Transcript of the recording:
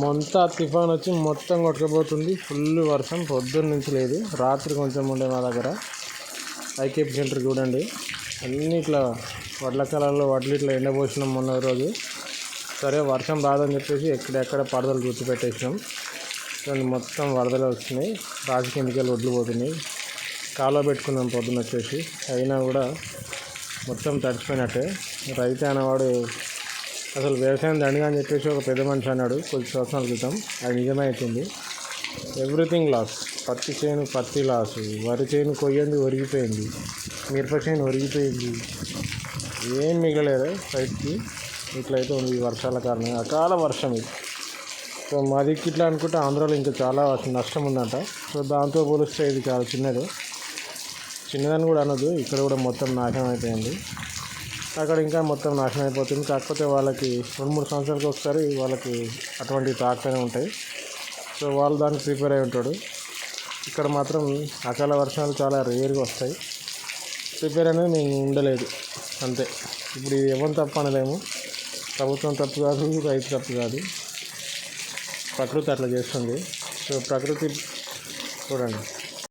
మొంతా తుఫాన్ వచ్చి మొత్తం కొట్టుకుపోతుంది. ఫుల్ వర్షం పొద్దున్న నుంచి లేదు, రాత్రి కొంచెం ఉండే మా దగ్గర. ఐకేపీ సెంటర్ చూడండి, అన్నీ ఇట్లా వడ్ల కాలంలో వడ్లు ఇట్లా ఎండబోసినాం మొన్న రోజు. సరే వర్షం రాదని చెప్పేసి ఎక్కడెక్కడ పడదలు గుర్తుపెట్టేసినాం. కానీ మొత్తం వరదలు వస్తున్నాయి, రాజు కిందికి వెళ్ళి వడ్లు పోతున్నాయి. కాలువ పెట్టుకున్నాం పొద్దున్న వచ్చేసి, అయినా కూడా మొత్తం తడిచిపోయినట్టే. రైతు అనేవాడు అసలు వ్యవసాయం దండిగా అని చెప్పేసి ఒక పెద్ద మనిషి అన్నాడు కొద్ది సంవత్సరాల క్రితం. అది నిజమవుతుంది. Everything loss. పత్తి లాసు, వరి చేను కొయ్యంది ఒరిగిపోయింది, మిరప చేను ఒరిగిపోయింది, ఏం మిగలేదు రైతుకి. ఇట్లయితే ఉంది ఈ వర్షాల కారణంగా, అకాల వర్షం ఇది. సో మాది ఇట్లా అనుకుంటే ఆంధ్రాలో ఇంకా చాలా నష్టం ఉందంట. సో దాంతో పోలిస్తే ఇది చాలా చిన్నదని కూడా అనదు. ఇక్కడ కూడా మొత్తం నాశనం అయిపోయింది, అక్కడ ఇంకా మొత్తం నాశనం అయిపోతుంది. కాకపోతే వాళ్ళకి 2-3 సంవత్సరాలకు ఒకసారి వాళ్ళకి అటువంటి తాకుతూనే ఉంటాయి. సో వాళ్ళు దానికి ప్రిపేర్ అయి ఉంటాడు. ఇక్కడ మాత్రం అకాల వర్షాలు చాలా రేర్గా వస్తాయి. ప్రిపేర్ అనేది నేను ఉండలేదు అంతే. ఇప్పుడు ఇది ఎవరి తప్పు అనలేము, ప్రభుత్వం తప్పు కాదు, రైతు తప్పు కాదు, ప్రకృతి అట్లా చేస్తుంది. సో ప్రకృతి చూడండి.